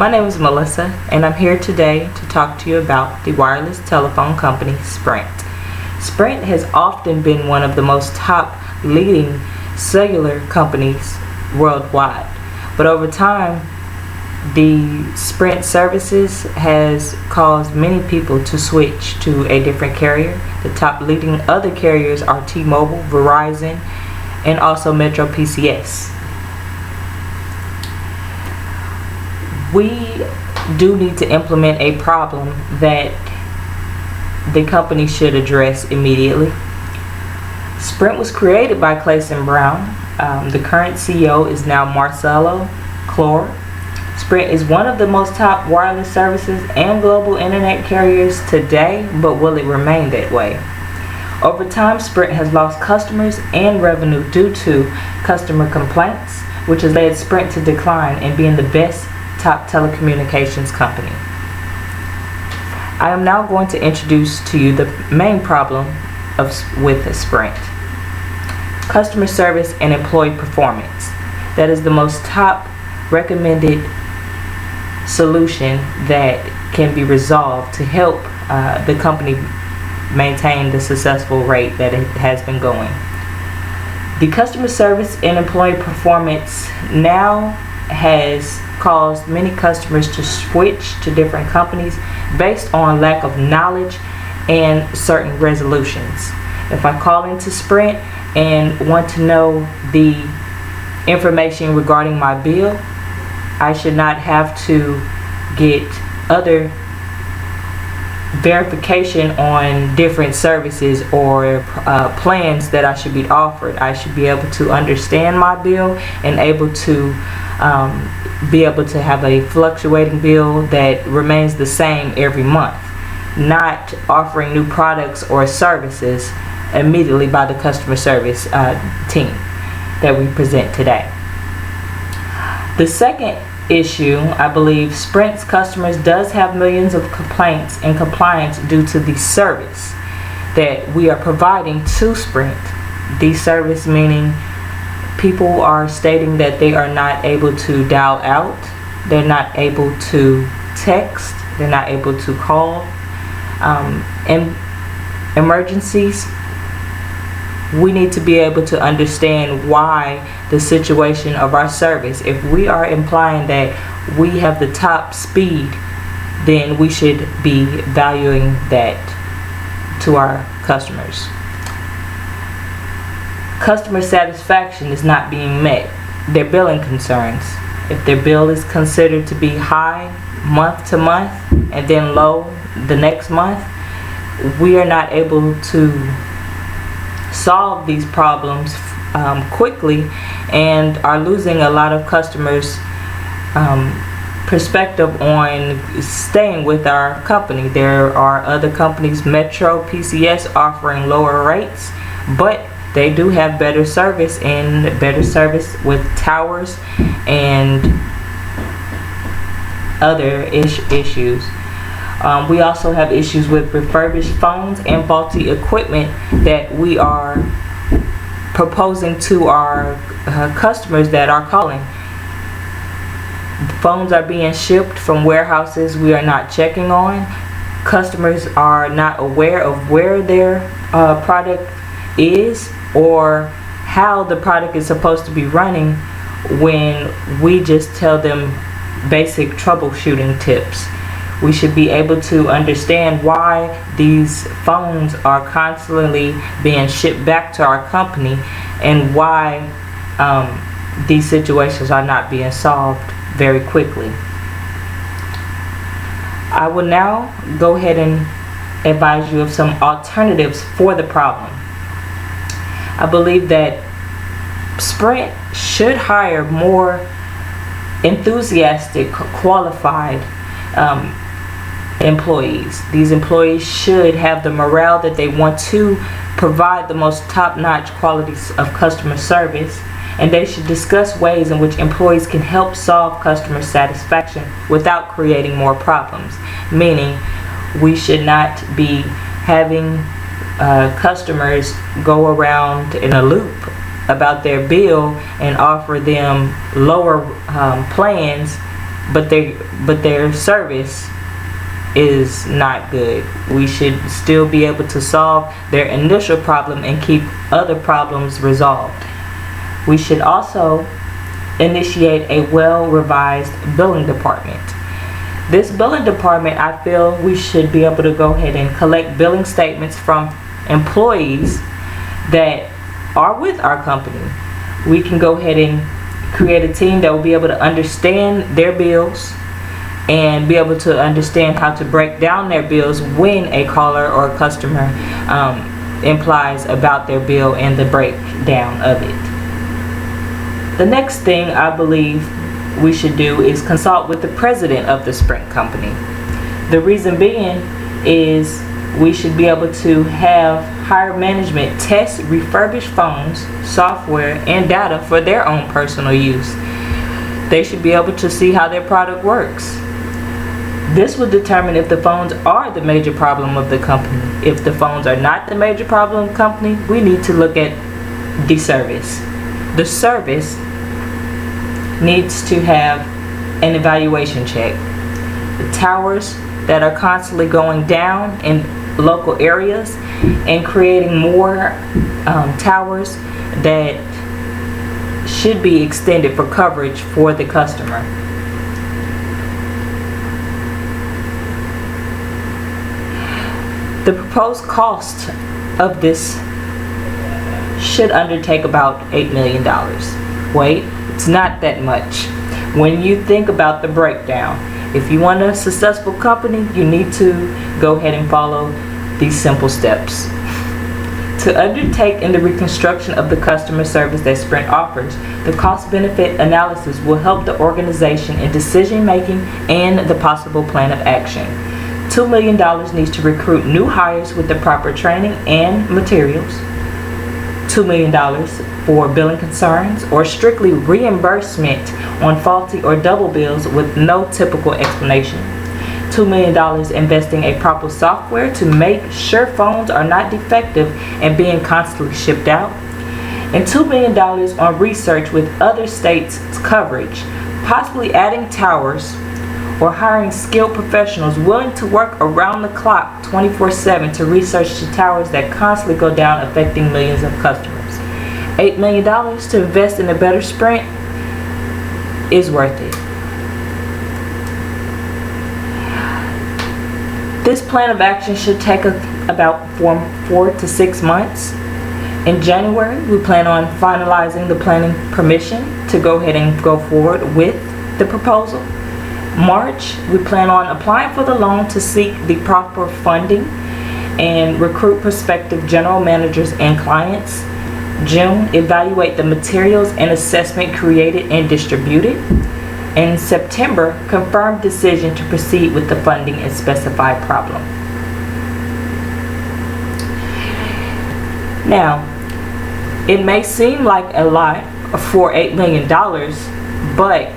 My name is Melissa, and I'm here today to talk to you about the wireless telephone company Sprint. Sprint has often been one of the most top leading cellular companies worldwide, but over time the Sprint services has caused many people to switch to a different carrier. The top leading other carriers are T-Mobile, Verizon, and also Metro PCS. We do need to implement a problem that the company should address immediately. Sprint was created by Clayson Brown. The current CEO is now Marcelo Claure. Sprint is one of the most top wireless services and global internet carriers today, but will it remain that way? Over time, Sprint has lost customers and revenue due to customer complaints, which has led Sprint to decline and being the best top telecommunications company. I am now going to introduce to you the main problem with Sprint. Customer service and employee performance. That is the most top recommended solution that can be resolved to help the company maintain the successful rate that it has been going. The customer service and employee performance now has caused many customers to switch to different companies based on lack of knowledge and certain resolutions. If I call into Sprint and want to know the information regarding my bill, I should not have to get other verification on different services or plans that I should be offered. I should be able to understand my bill and able to be able to have a fluctuating bill that remains the same every month, not offering new products or services immediately by the customer service team that we present today. The second issue, I believe Sprint's customers does have millions of complaints and compliance due to the service that we are providing to Sprint. The service meaning people are stating that they are not able to dial out, they're not able to text, they're not able to call. In emergencies, we need to be able to understand why the situation of our service. If we are implying that we have the top speed, then we should be valuing that to our customers. Customer satisfaction is not being met. Their billing concerns. If their bill is considered to be high month to month and then low the next month, we are not able to solve these problems quickly and are losing a lot of customers' perspective on staying with our company. There are other companies, Metro PCS, offering lower rates, but they do have better service and better service with towers and other issues. We also have issues with refurbished phones and faulty equipment that we are proposing to our customers that are calling. The phones are being shipped from warehouses we are not checking on. Customers are not aware of where their product is or how the product is supposed to be running when we just tell them basic troubleshooting tips. We should be able to understand why these phones are constantly being shipped back to our company and why these situations are not being solved very quickly. I will now go ahead and advise you of some alternatives for the problem. I believe that Sprint should hire more enthusiastic, qualified employees. These employees should have the morale that they want to provide the most top-notch qualities of customer service, and they should discuss ways in which employees can help solve customer satisfaction without creating more problems. Meaning, we should not be having customers go around in a loop about their bill and offer them lower plans but their service is not good. We should still be able to solve their initial problem and keep other problems resolved. We should also initiate a well-revised billing department. This billing department, I feel we should be able to go ahead and collect billing statements from employees that are with our company. We can go ahead and create a team that will be able to understand their bills and be able to understand how to break down their bills when a caller or a customer implies about their bill and the breakdown of it. The next thing I believe we should do is consult with the president of the Sprint company. The reason being is we should be able to have higher management test refurbished phones, software, and data for their own personal use. They should be able to see how their product works. This will determine if the phones are the major problem of the company. If the phones are not the major problem of the company, we need to look at the service. The service needs to have an evaluation check. The towers that are constantly going down in local areas and creating more towers that should be extended for coverage for the customer. The proposed cost of this should undertake about $8 million. Wait, it's not that much. When you think about the breakdown, if you want a successful company, you need to go ahead and follow these simple steps. To undertake in the reconstruction of the customer service that Sprint offers, the cost-benefit analysis will help the organization in decision making and the possible plan of action. $2 million needs to recruit new hires with the proper training and materials. $2 million for billing concerns or strictly reimbursement on faulty or double bills with no typical explanation. $2 million investing a proper software to make sure phones are not defective and being constantly shipped out. And $2 million on research with other states' coverage, possibly adding towers or hiring skilled professionals willing to work around the clock 24/7 to research the towers that constantly go down, affecting millions of customers. $8 million to invest in a better Sprint is worth it. This plan of action should take about 4 to 6 months. In January, we plan on finalizing the planning permission to go ahead and go forward with the proposal. March, we plan on applying for the loan to seek the proper funding and recruit prospective general managers and clients. June, evaluate the materials and assessment created and distributed. In September, confirm decision to proceed with the funding and specified problem. Now, it may seem like a lot for $8 million, but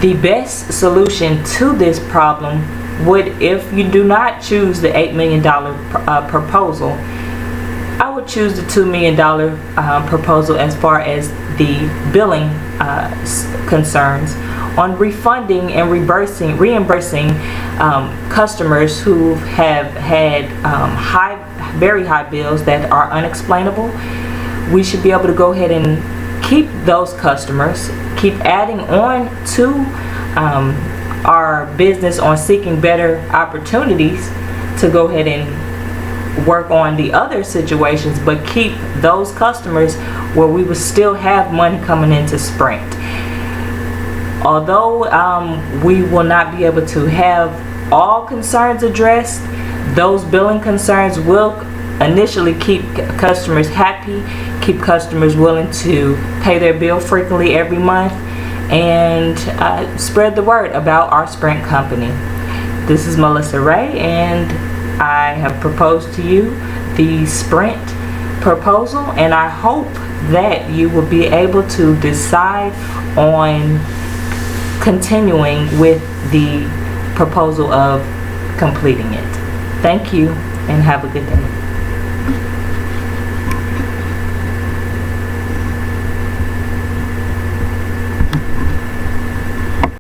the best solution to this problem would, if you do not choose the $8 million proposal, I would choose the $2 million proposal as far as the billing concerns on refunding and reimbursing customers who have had very high bills that are unexplainable. We should be able to go ahead and keep those customers, keep adding on to our business on seeking better opportunities to go ahead and work on the other situations, but keep those customers where we will still have money coming into Sprint. Although we will not be able to have all concerns addressed, those billing concerns will initially keep customers happy, keep customers willing to pay their bill frequently every month, and spread the word about our Sprint company. This is Melissa Ray, and I have proposed to you the Sprint proposal, and I hope that you will be able to decide on continuing with the proposal of completing it. Thank you, and have a good day.